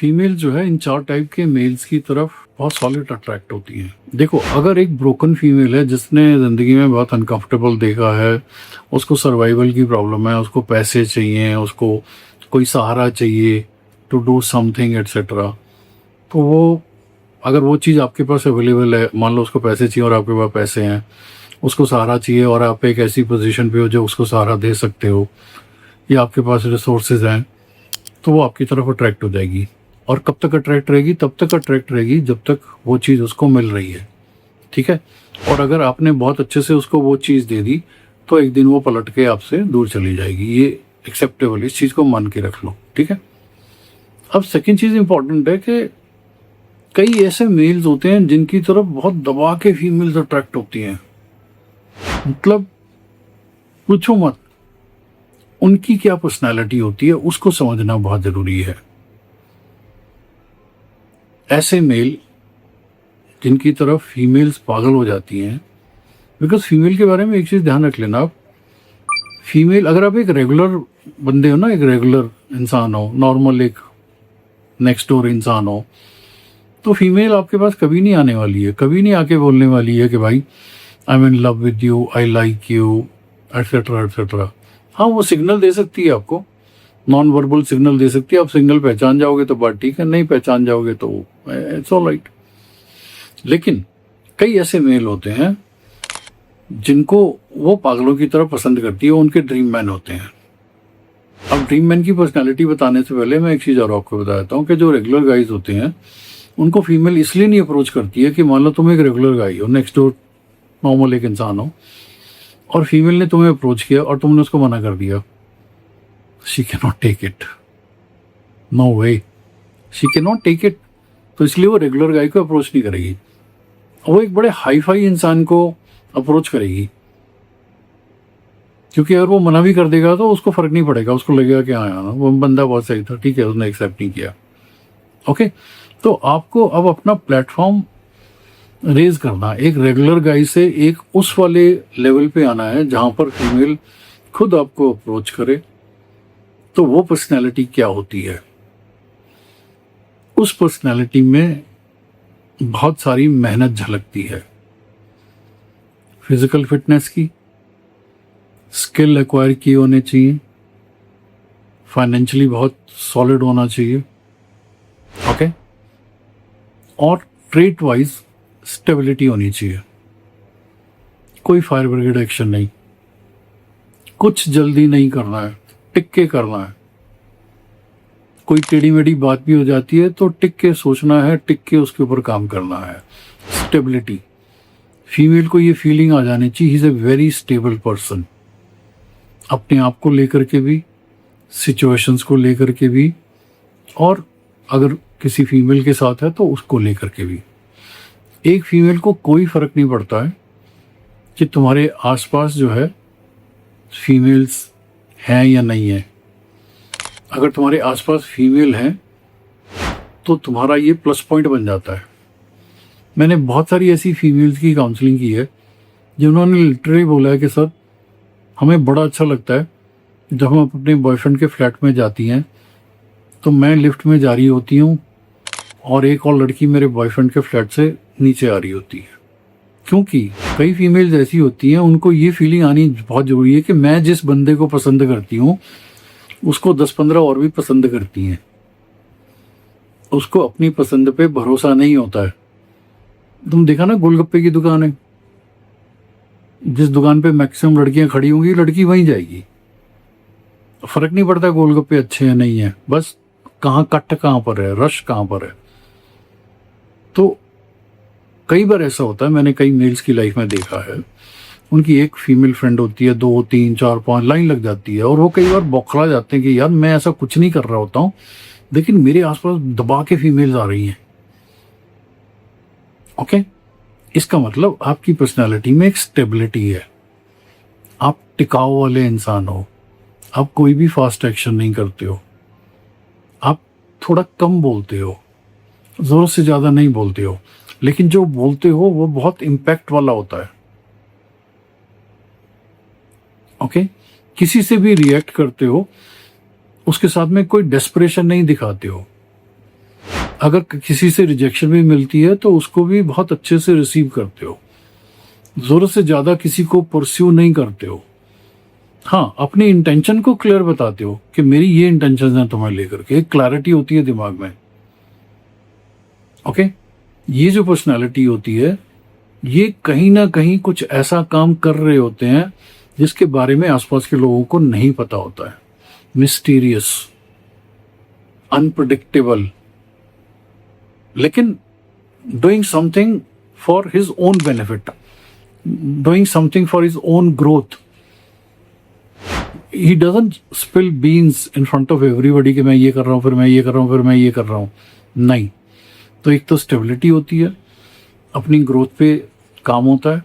Female जो है इन 4 type के मेल्स की तरफ बहुत सॉलिड अट्रैक्ट होती है। देखो, अगर एक ब्रोकन फीमेल है जिसने ज़िंदगी में बहुत अनकंफर्टेबल देखा है, उसको सर्वाइवल की प्रॉब्लम है, उसको पैसे चाहिए, उसको कोई सहारा चाहिए टू डू समथिंग एट्सेट्रा, तो वो अगर वो चीज़ आपके पास अवेलेबल है, मान लो उसको पैसे चाहिए और आपके पास पैसे हैं, उसको सहारा चाहिए और आप एक ऐसी पोजीशन पे हो जो उसको सहारा दे सकते हो, या आपके पास रिसोर्सेज हैं, तो वो आपकी तरफ अट्रैक्ट हो जाएगी। और कब तक अट्रैक्ट रहेगी? तब तक अट्रैक्ट रहेगी जब तक वो चीज़ उसको मिल रही है, ठीक है। और अगर आपने बहुत अच्छे से उसको वो चीज़ दे दी तो एक दिन वो पलट के आपसे दूर चली जाएगी। ये एक्सेप्टेबल, इस चीज़ को मान के रख लो, ठीक है। अब सेकेंड चीज़ इंपॉर्टेंट है कि कई ऐसे मेल्स होते हैं जिनकी तरफ बहुत दबा के फीमेल्स अट्रैक्ट होती हैं, मतलब पूछो मत, उनकी क्या पर्सनालिटी होती है उसको समझना बहुत ज़रूरी है। ऐसे मेल जिनकी तरफ फीमेल्स पागल हो जाती हैं, बिकॉज फीमेल के बारे में एक चीज़ ध्यान रख लेना आप, फीमेल, अगर आप एक रेगुलर बंदे हो ना, एक रेगुलर इंसान हो, नॉर्मल एक नेक्स्ट डोर इंसान हो, तो फीमेल आपके पास कभी नहीं आने वाली है, कभी नहीं आके बोलने वाली है कि भाई I am in love with you, I like you, etcetera etcetera. हाँ, वो सिग्नल दे सकती है आपको, नॉन वर्बल सिग्नल दे सकती है। आप सिग्नल पहचान जाओगे तो बात ठीक है, नहीं पहचान जाओगे तो इट्स ऑल राइट। लेकिन कई ऐसे मेल होते हैं जिनको वो पागलों की तरह पसंद करती है, वो उनके ड्रीम मैन होते हैं। अब ड्रीम मैन की पर्सनालिटी बताने से पहले मैं एक चीज़ और आपको बता देता हूँ कि जो रेगुलर गाइज होते हैं उनको फीमेल इसलिए नहीं अप्रोच करती है कि मान लो तुम एक रेगुलर गाई हो, नेक्स्ट डोर नॉर्मल एक इंसान हो, और फीमेल ने तुम्हें अप्रोच किया और तुमने उसको मना कर दिया। She can not take it, no way, she can not take it. तो इसलिए वो रेगुलर गाय को अप्रोच नहीं करेगी, वो एक बड़े हाई फाई इंसान को अप्रोच करेगी, क्योंकि अगर वो मना भी कर देगा तो उसको फर्क नहीं पड़ेगा, उसको लगेगा कि हाँ यार वो बंदा बहुत सही था, ठीक है, उसने एक्सेप्ट नहीं किया। ओके, तो आपको अब अपना प्लेटफॉर्म रेज करना, एक रेगुलर गाय से एक उस वाले लेवल पे आना है जहां पर फीमेल खुद आपको अप्रोच करे। तो वो पर्सनैलिटी क्या होती है? उस पर्सनैलिटी में बहुत सारी मेहनत झलकती है, फिजिकल फिटनेस की, स्किल एक्वायर किए होने चाहिए, फाइनेंशियली बहुत सॉलिड होना चाहिए, ओके, और ट्रेट वाइज स्टेबिलिटी होनी चाहिए। कोई फायर ब्रिगेड एक्शन नहीं, कुछ जल्दी नहीं करना है, टिक के करना है। कोई टेढ़ी मेढ़ी बात भी हो जाती है तो टिक के सोचना है, टिक के उसके ऊपर काम करना है। स्टेबिलिटी, फीमेल को ये फीलिंग आ जानी चाहिए he is a very stable person, अपने आप को लेकर के भी, सिचुएशंस को लेकर के भी, और अगर किसी फीमेल के साथ है तो उसको लेकर के भी। एक फीमेल को कोई फर्क नहीं पड़ता है कि तुम्हारे आसपास जो है फीमेल्स हैं या नहीं है। अगर तुम्हारे आसपास फीमेल हैं तो तुम्हारा ये प्लस पॉइंट बन जाता है। मैंने बहुत सारी ऐसी फीमेल्स की काउंसलिंग की है जिन्होंने लिटरली बोला है कि सर हमें बड़ा अच्छा लगता है जब हम अपने बॉयफ्रेंड के फ्लैट में जाती हैं तो मैं लिफ्ट में जा रही होती हूँ और एक और लड़की मेरे बॉयफ्रेंड के फ्लैट से नीचे आ रही होती है। क्योंकि कई फीमेल्स ऐसी होती हैं, उनको ये फीलिंग आनी बहुत ज़रूरी है कि मैं जिस बंदे को पसंद करती हूँ उसको 10-15 और भी पसंद करती हैं। उसको अपनी पसंद पे भरोसा नहीं होता है। तुम देखा ना, गोलगप्पे की दुकान है, जिस दुकान पे मैक्सिमम लड़कियां खड़ी होंगी लड़की वहीं जाएगी। फर्क नहीं पड़ता गोलगप्पे अच्छे हैं नहीं है, बस कहाँ कट कहाँ पर है, रश कहाँ पर है। तो कई बार ऐसा होता है, मैंने कई मेल्स की लाइफ में देखा है, उनकी एक फीमेल फ्रेंड होती है, 2, 3, 4, 5 लाइन लग जाती है, और वो कई बार बौखला जाते हैं कि यार मैं ऐसा कुछ नहीं कर रहा होता हूँ लेकिन मेरे आसपास दबा के फीमेल्स आ रही हैं। ओके, इसका मतलब आपकी पर्सनालिटी में एक स्टेबिलिटी है, आप टिकाऊ वाले इंसान हो, आप कोई भी फास्ट एक्शन नहीं करते हो, आप थोड़ा कम बोलते हो, ज़रूरत से ज़्यादा नहीं बोलते हो, लेकिन जो बोलते हो वो बहुत इम्पैक्ट वाला होता है। ओके, किसी से भी रिएक्ट करते हो उसके साथ में कोई डेस्परेशन नहीं दिखाते हो। अगर किसी से रिजेक्शन भी मिलती है तो उसको भी बहुत अच्छे से रिसीव करते हो, जरूरत से ज्यादा किसी को परस्यू नहीं करते हो। हाँ, अपनी इंटेंशन को क्लियर बताते हो कि मेरी ये इंटेंशन है तुम्हें लेकर के, एक क्लैरिटी होती है दिमाग में। ओके, ये जो पर्सनालिटी होती है ये कहीं ना कहीं कुछ ऐसा काम कर रहे होते हैं जिसके बारे में आसपास के लोगों को नहीं पता होता है। मिस्टीरियस, अनप्रिडिक्टेबल, लेकिन doing something for his own benefit, doing something for his own growth. He doesn't spill beans in front of everybody कि मैं ये कर रहा हूं, फिर मैं ये कर रहा हूं, फिर मैं ये कर रहा हूं। नहीं, तो एक तो स्टेबिलिटी होती है, अपनी ग्रोथ पे काम होता है,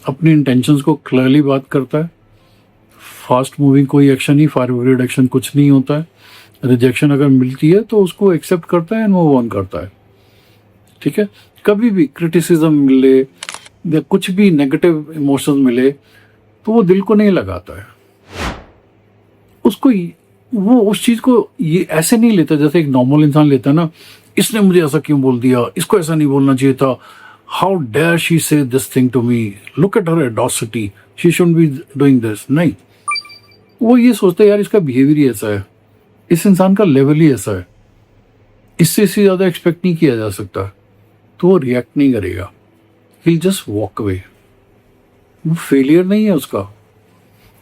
अपनी इंटेंशंस को क्लियरली बात करता है, फास्ट मूविंग कोई एक्शन ही, फॉरवर्ड एक्शन कुछ नहीं होता है। रिजेक्शन अगर मिलती है तो उसको एक्सेप्ट करता है एंड मूव ऑन करता है। ठीक है, कभी भी क्रिटिसिज्म मिले या कुछ भी नेगेटिव इमोशंस मिले तो वो दिल को नहीं लगाता है, उसको वो उस चीज को ये ऐसे नहीं लेता जैसे एक नॉर्मल इंसान लेता है ना, इसने मुझे ऐसा क्यों बोल दिया, इसको ऐसा नहीं बोलना चाहिए था, how dare she say this thing to me, look at her audacity, she shouldn't be doing this. नहीं, वो ये सोचता है यार इसका बिहेवियर ही ऐसा है, इस इंसान का लेवल ही ऐसा है, इससे ज्यादा एक्सपेक्ट नहीं किया जा सकता, तो वो रिएक्ट नहीं करेगा, ही जस्ट वॉक अवे। वो फेलियर नहीं है उसका,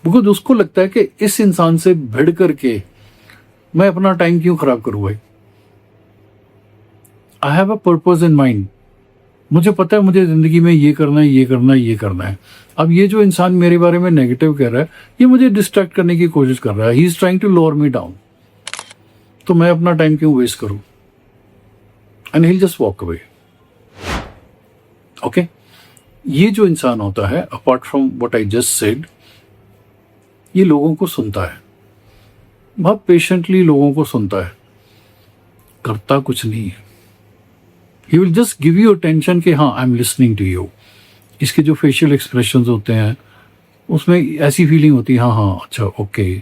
बिकॉज उसको लगता है कि इस इंसान से भिड़ करके मैं अपना टाइम क्यों खराब करूं भाई। I have a purpose in mind, मुझे पता है मुझे जिंदगी में ये करना है, ये करना है, ये करना है। अब ये जो इंसान मेरे बारे में नेगेटिव कह रहा है ये मुझे डिस्ट्रैक्ट करने की कोशिश कर रहा है, he is trying to lower me down, तो मैं अपना टाइम क्यों वेस्ट करूं, and he just walk away. Okay, ये जो इंसान होता है apart from what I just said, ये लोगों को सुनता है, बहुत पेशेंटली लोगों को सुनता है, करता कुछ नहीं है। He will just give you attention कि हाँ I am listening to you. इसके जो फेशियल एक्सप्रेशंस होते हैं उसमें ऐसी फीलिंग होती है हाँ हाँ अच्छा ओके,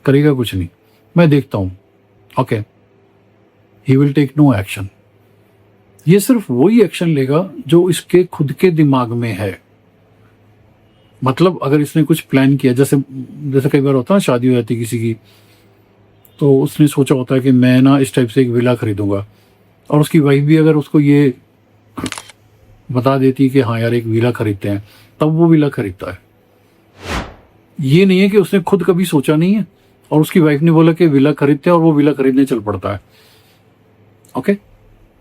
करेगा कुछ नहीं, मैं देखता हूँ। Okay, he will take no action. ये सिर्फ वही एक्शन लेगा जो इसके खुद के दिमाग में है। मतलब अगर इसने कुछ प्लान किया, जैसे कई बार होता है ना, शादी हो जाती है किसी की, तो उसने सोचा होता है कि मैं ना इस टाइप से एक विला खरीदूंगा, और उसकी वाइफ भी अगर उसको ये बता देती कि हाँ यार एक विला खरीदते हैं, तब वो विला खरीदता है। ये नहीं है कि उसने खुद कभी सोचा नहीं है और उसकी वाइफ ने बोला कि विला खरीदते हैं और वो विला खरीदने चल पड़ता है। ओके,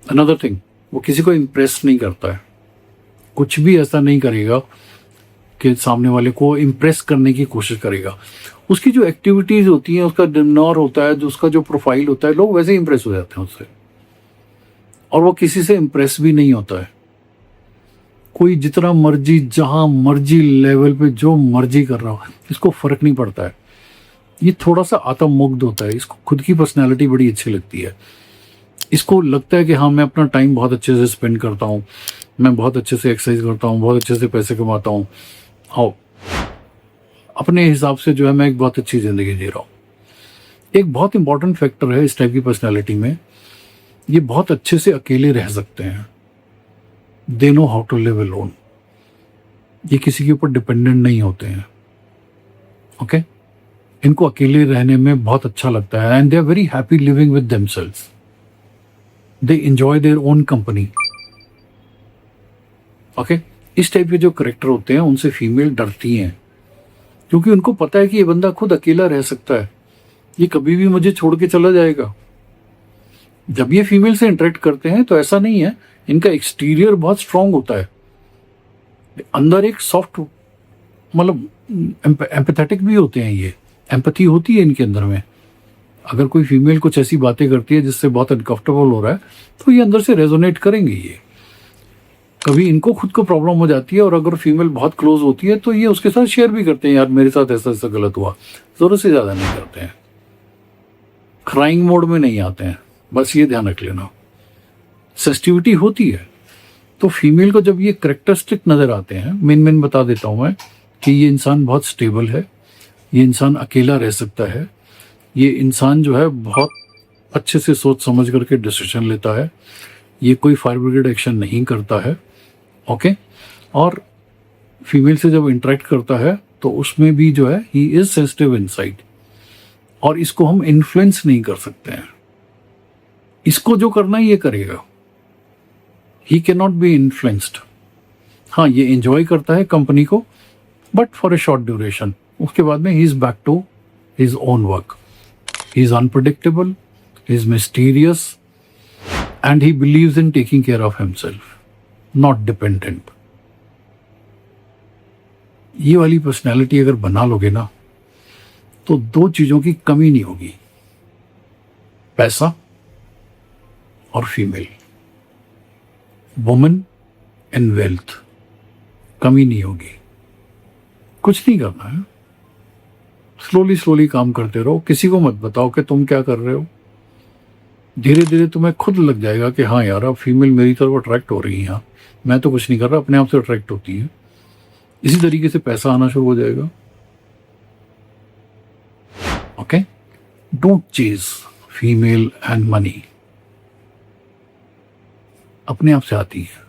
अनदर थिंग, वो किसी को इम्प्रेस नहीं करता है, कुछ भी ऐसा नहीं करेगा कि सामने वाले को इम्प्रेस करने की कोशिश करेगा। उसकी जो एक्टिविटीज होती हैं, उसका डिनर होता है, जो उसका जो प्रोफाइल होता है, लोग वैसे इम्प्रेस हो जाते हैं उससे, और वो किसी से इम्प्रेस भी नहीं होता है। कोई जितना मर्जी जहां मर्जी लेवल पे जो मर्जी कर रहा हो, इसको फर्क नहीं पड़ता है। ये थोड़ा सा आत्ममुग्ध होता है, इसको खुद की पर्सनैलिटी बड़ी अच्छी लगती है। इसको लगता है कि हाँ मैं अपना टाइम बहुत अच्छे से स्पेंड करता हूँ, मैं बहुत अच्छे से एक्सरसाइज करता हूँ, बहुत अच्छे से पैसे कमाता हूँ, हाँ अपने हिसाब से जो है मैं एक बहुत अच्छी जिंदगी जी रहा हूँ। एक बहुत इंपॉर्टेंट फैक्टर है इस टाइप की पर्सनैलिटी में, ये बहुत अच्छे से अकेले रह सकते हैं। They know how to live alone, ये किसी के ऊपर डिपेंडेंट नहीं होते हैं। ओके, इनको अकेले रहने में बहुत अच्छा लगता है, and they are very happy living with themselves, they enjoy their own company. Okay, इस टाइप के जो करेक्टर होते हैं उनसे फीमेल डरती हैं, क्योंकि उनको पता है कि ये बंदा खुद अकेला रह सकता है, ये कभी भी मुझे छोड़ के चला जाएगा। जब ये फीमेल से इंटरेक्ट करते हैं तो ऐसा नहीं है, इनका एक्सटीरियर बहुत स्ट्रांग होता है, अंदर एक सॉफ्ट, मतलब एम्पैथेटिक भी होते हैं, ये एम्पैथी होती है इनके अंदर में। अगर कोई फीमेल कुछ ऐसी बातें करती है जिससे बहुत अनकंफर्टेबल हो रहा है तो ये अंदर से रेजोनेट करेंगे। ये कभी इनको खुद को प्रॉब्लम हो जाती है और अगर फीमेल बहुत क्लोज होती है तो ये उसके साथ शेयर भी करते हैं, यार मेरे साथ ऐसा ऐसा गलत हुआ, जरूरत से ज्यादा नहीं करते हैं, क्राइंग मोड में नहीं आते हैं, बस ये ध्यान रख लेना। सेंसिटिविटी होती है, तो फीमेल को जब ये करेक्टरिस्टिक नजर आते हैं, मेन बता देता हूं मैं कि ये इंसान बहुत स्टेबल है, ये इंसान अकेला रह सकता है, ये इंसान जो है बहुत अच्छे से सोच समझ करके डिसीजन लेता है, ये कोई फायर ब्रिगेड एक्शन नहीं करता है। ओके, और फीमेल से जब इंटरेक्ट करता है तो उसमें भी जो है ही इज सेंसिटिव इनसाइड, और इसको हम इन्फ्लुएंस नहीं कर सकते हैं। इसको जो करना है ये करेगा, he can not be influenced. हाँ, ये एंजॉय करता है कंपनी को, but for a short duration. उसके बाद में he is back to his own work. He is unpredictable, he is mysterious, and he believes in taking care of himself, not dependent. ये वाली पर्सनैलिटी अगर बना लोगे ना, तो दो चीजों की कमी नहीं होगी, पैसा और फीमेल। वुमेन एंड वेल्थ, कमी नहीं होगी। कुछ नहीं करना है, स्लोली स्लोली काम करते रहो। किसी को मत बताओ कि तुम क्या कर रहे हो। धीरे धीरे तुम्हें खुद लग जाएगा कि हाँ यार, अब फीमेल मेरी तरफ अट्रैक्ट हो रही है, मैं तो कुछ नहीं कर रहा, अपने आप से अट्रैक्ट होती है। इसी तरीके से पैसा आना शुरू हो जाएगा। Okay, don't chase female and money, अपने आप से आती है।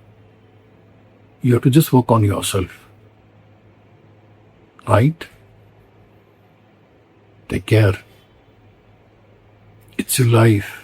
You have to just work on yourself, right? Take care, it's your life.